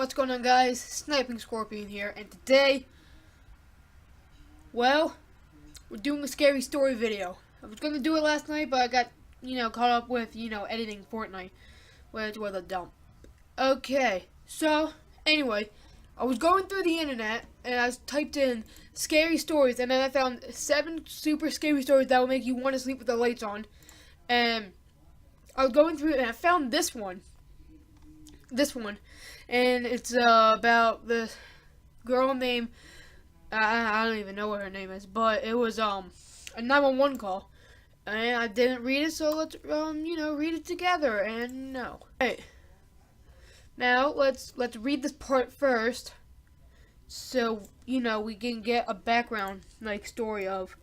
What's going on, guys? Sniping Scorpion here, and today, well, we're doing a scary story video. I was going to do it last night, but I got, caught up with, editing Fortnite, which was a dump. Okay, so, anyway, I was going through the internet, and I typed in scary stories, and then I found 7 super scary stories that will make you want to sleep with the lights on, and I was going through it, and I found this one, and it's about this girl named, I don't even know what her name is, but it was a 911 call, and I didn't read it, so let's read it together. And no, right now let's read this part first, so we can get a background story of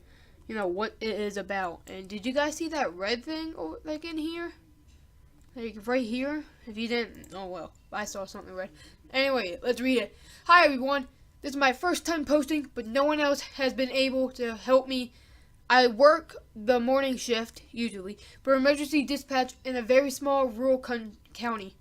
what it is about. And did you guys see that red thing in here? Right here? If you didn't, oh well, I saw something red. Anyway, let's read it. Hi everyone, this is my first time posting, but no one else has been able to help me. I work the morning shift, usually, for emergency dispatch in a very small rural county.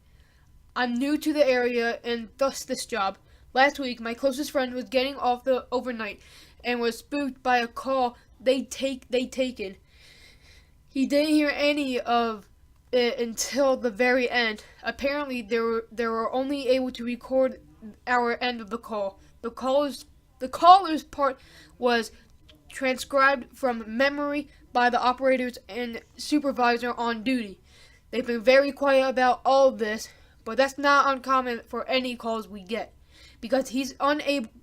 I'm new to the area and thus this job. Last week, my closest friend was getting off the overnight and was spooked by a call they'd taken. He didn't hear any of it until the very end. Apparently, they were only able to record our end of the call. The caller's part was transcribed from memory by the operators and supervisor on duty. They've been very quiet about all of this, but that's not uncommon for any calls we get, because he's been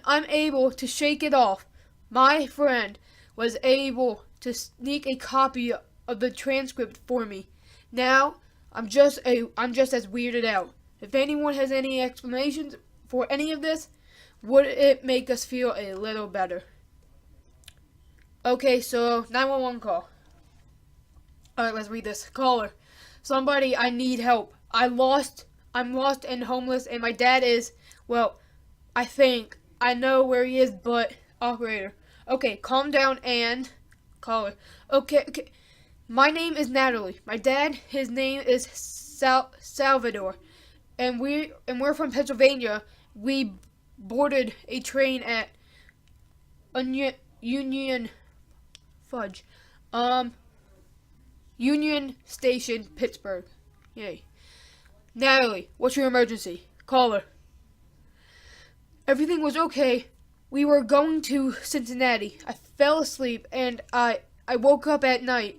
unable to shake it off. My friend was able to sneak a copy of the transcript for me. Now, I'm just as weirded out. If anyone has any explanations for any of this, would it make us feel a little better? Okay, so 911 call. Alright, let's read this. Caller. Somebody, I need help. I'm lost and homeless, and my dad is, well, I think I know where he is, but operator. Okay, calm down and caller. Okay. My name is Natalie. My dad, his name is Salvador, and we're from Pennsylvania. We boarded a train at Union Station, Pittsburgh. Yay. Natalie, what's your emergency? Caller. Everything was okay. We were going to Cincinnati. I fell asleep and I woke up at night.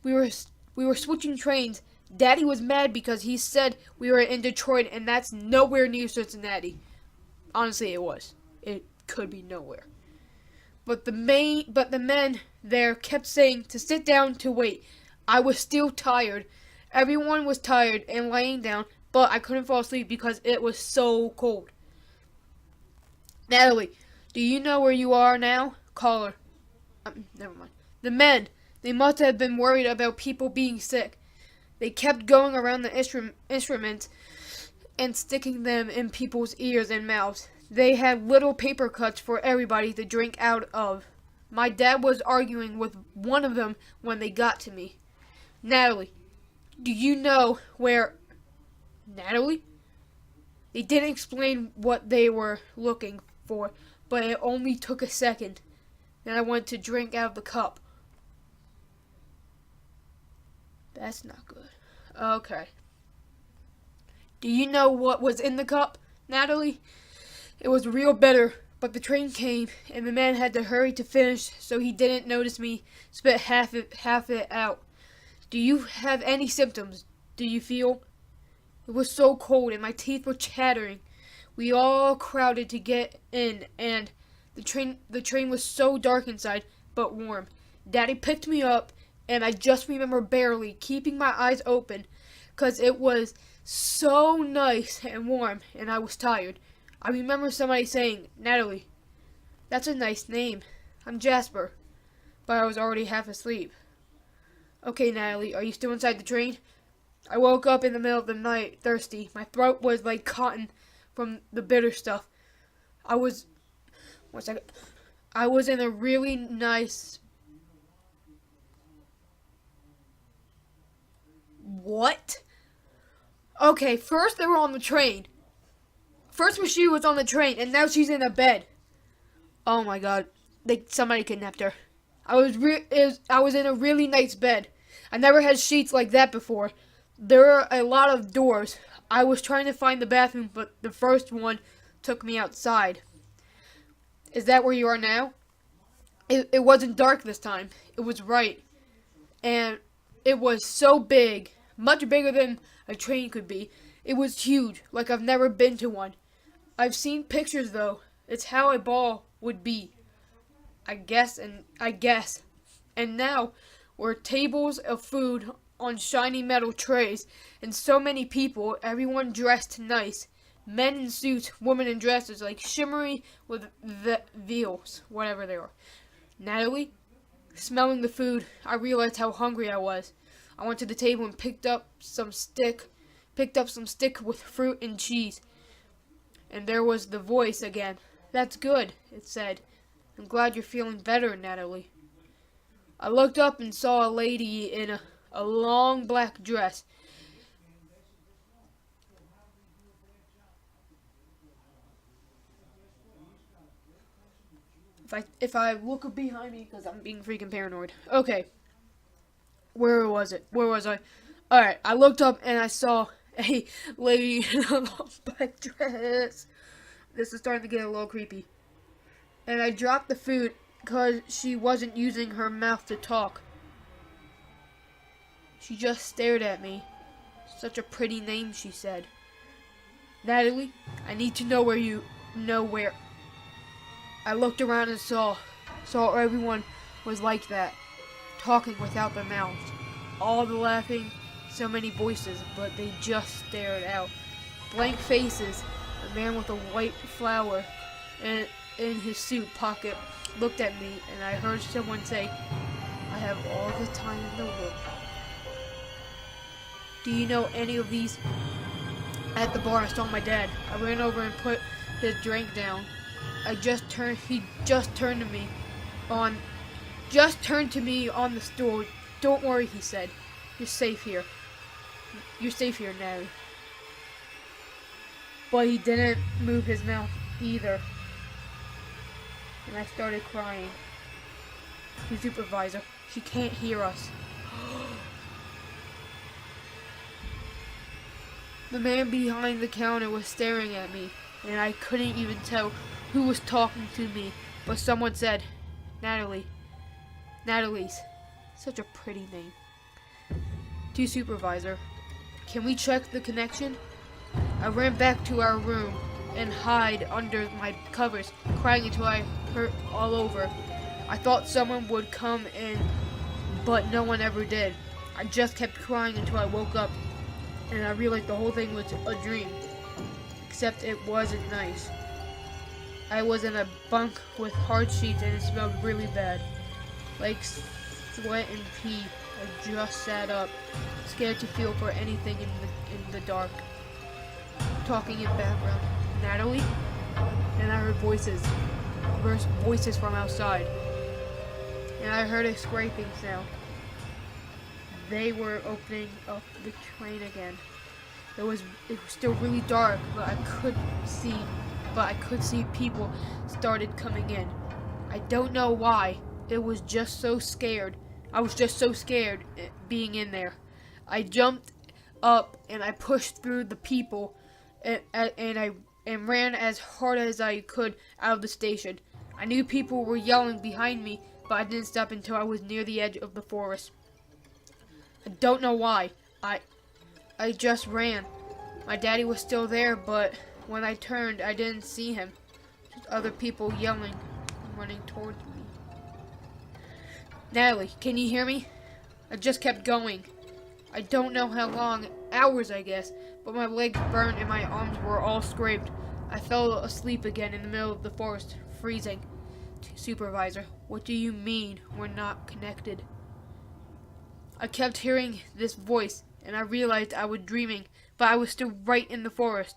We were switching trains. Daddy was mad because he said we were in Detroit, and that's nowhere near Cincinnati. Honestly, it was. It could be nowhere. But the men there kept saying to sit down to wait. I was still tired. Everyone was tired and laying down, but I couldn't fall asleep because it was so cold. Natalie, do you know where you are now? Caller. Never mind. The men, they must have been worried about people being sick. They kept going around the instruments and sticking them in people's ears and mouths. They had little paper cups for everybody to drink out of. My dad was arguing with one of them when they got to me. Natalie, do you know where... Natalie? They didn't explain what they were looking for, but it only took a second. Then I went to drink out of the cup. That's not good. Okay. Do you know what was in the cup, Natalie? It was real bitter, but the train came, and the man had to hurry to finish, so he didn't notice me spit half it out. Do you have any symptoms? Do you feel? It was so cold, and my teeth were chattering. We all crowded to get in, and the train was so dark inside, but warm. Daddy picked me up, and I just remember barely keeping my eyes open, 'cause it was so nice and warm, and I was tired. I remember somebody saying, Natalie, that's a nice name. I'm Jasper. But I was already half asleep. Okay, Natalie, are you still inside the train? I woke up in the middle of the night, thirsty. My throat was like cotton from the bitter stuff. I was in a really nice... What? Okay, first they were on the train. First she was on the train, and now she's in a bed. Oh my god, somebody kidnapped her. I was in a really nice bed. I never had sheets like that before. There are a lot of doors. I was trying to find the bathroom, but the first one took me outside. Is that where you are now? It wasn't dark this time. It was bright. And it was so big, much bigger than a train could be. It was huge, like I've never been to one. I've seen pictures though. It's how a ball would be. I guess. And now were tables of food on shiny metal trays, and so many people, everyone dressed nice. Men in suits, women in dresses, like shimmery with veils, whatever they are. Natalie, smelling the food, I realized how hungry I was. I went to the table and picked up some stick with fruit and cheese. And there was the voice again. That's good, it said. I'm glad you're feeling better, Natalie. I looked up and saw a lady in a long black dress. If I look behind me, because I'm being freaking paranoid. Okay, where was it? Where was I? Alright, I looked up and I saw a lady in a long black dress. This is starting to get a little creepy. And I dropped the food because she wasn't using her mouth to talk. She just stared at me. Such a pretty name, she said. Natalie, I need to know where. I looked around and saw everyone was like that, talking without their mouths. All the laughing, so many voices, but they just stared out. Blank faces. A man with a white flower in his suit pocket looked at me, and I heard someone say, I have all the time in the world. Do you know any of these? At the bar, I saw my dad. I ran over and put his drink down. He just turned to me on the stool. Don't worry, he said. You're safe here. You're safe here, Natalie. But he didn't move his mouth either. And I started crying. The supervisor, she can't hear us. The man behind the counter was staring at me, and I couldn't even tell who was talking to me, but someone said, Natalie. Natalie's. Such a pretty name. To supervisor, can we check the connection? I ran back to our room and hid under my covers, crying until I hurt all over. I thought someone would come in, but no one ever did. I just kept crying until I woke up, and I realized the whole thing was a dream. Except it wasn't nice. I was in a bunk with hard sheets and it smelled really bad. Like sweat and pee. I just sat up, scared to feel for anything in the dark. Talking in background. Natalie? And I heard voices from outside. And I heard a scraping sound. They were opening up the train again. It was still really dark, but I could see people started coming in. I don't know why. It was just so scared. I was just so scared being in there. I jumped up and I pushed through the people and ran as hard as I could out of the station. I knew people were yelling behind me, but I didn't stop until I was near the edge of the forest. I don't know why. I just ran. My daddy was still there, but when I turned, I didn't see him. Just other people yelling and running towards me. Natalie, can you hear me? I just kept going. I don't know how long, hours I guess, but my legs burned and my arms were all scraped. I fell asleep again in the middle of the forest, freezing. Supervisor, what do you mean we're not connected? I kept hearing this voice, and I realized I was dreaming, but I was still right in the forest.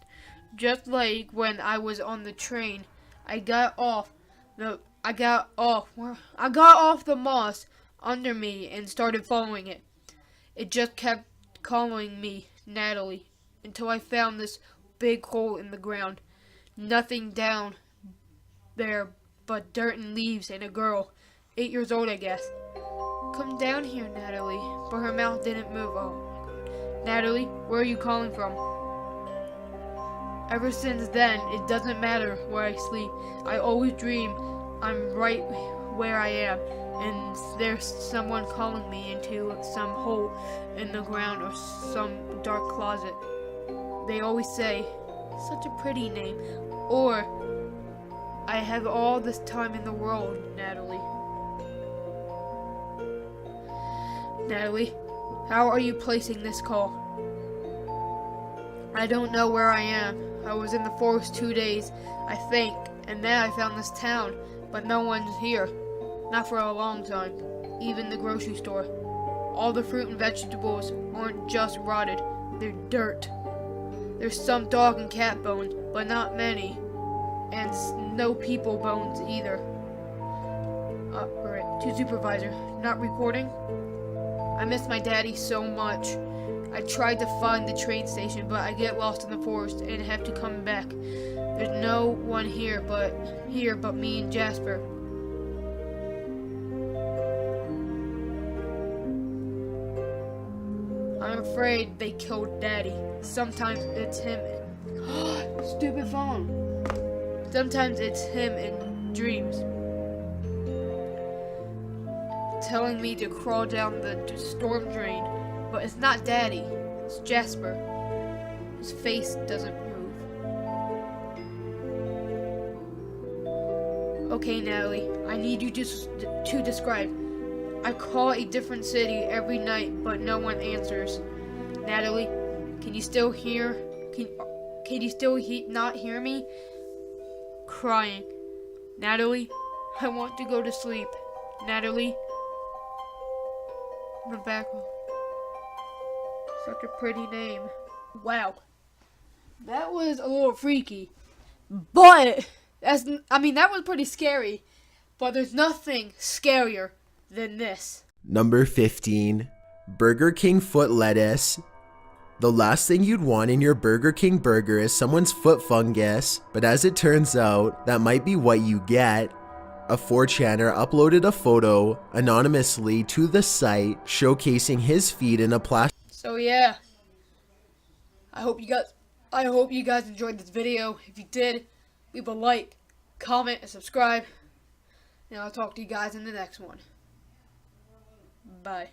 Just like when I was on the train, I got off the moss under me and started following it. It just kept calling me Natalie until I found this big hole in the ground. Nothing down there but dirt and leaves and a girl. 8 years old, I guess. Come down here, Natalie. But her mouth didn't move. Oh, Natalie, where are you calling from? Ever since then, it doesn't matter where I sleep. I always dream I'm right where I am, and there's someone calling me into some hole in the ground or some dark closet. They always say, such a pretty name, or I have all this time in the world, Natalie. Natalie, how are you placing this call? I don't know where I am. I was in the forest 2 days, I think, and then I found this town, but no one's here. Not for a long time. Even the grocery store. All the fruit and vegetables aren't just rotted, they're dirt. There's some dog and cat bones, but not many. And no people bones either. Alright, to supervisor, not reporting? I miss my daddy so much. I tried to find the train station, but I get lost in the forest and have to come back. There's no one here but me and Jasper. I'm afraid they killed Daddy. Sometimes it's him. Stupid phone. Sometimes it's him in dreams, telling me to crawl down the storm drain. But it's not Daddy, it's Jasper. His face doesn't move. Okay, Natalie, I need you to describe. I call a different city every night, but no one answers. Natalie, can you still hear? Can you still not hear me? Crying. Natalie, I want to go to sleep. Natalie, I'm back. Such a pretty name. Wow. That was a little freaky. But, that was pretty scary. But there's nothing scarier than this. Number 15. Burger King foot lettuce. The last thing you'd want in your Burger King burger is someone's foot fungus. But as it turns out, that might be what you get. A 4chaner uploaded a photo anonymously to the site showcasing his feet in a plastic. So yeah, I hope you guys enjoyed this video. If you did, leave a like, comment, and subscribe. And I'll talk to you guys in the next one. Bye.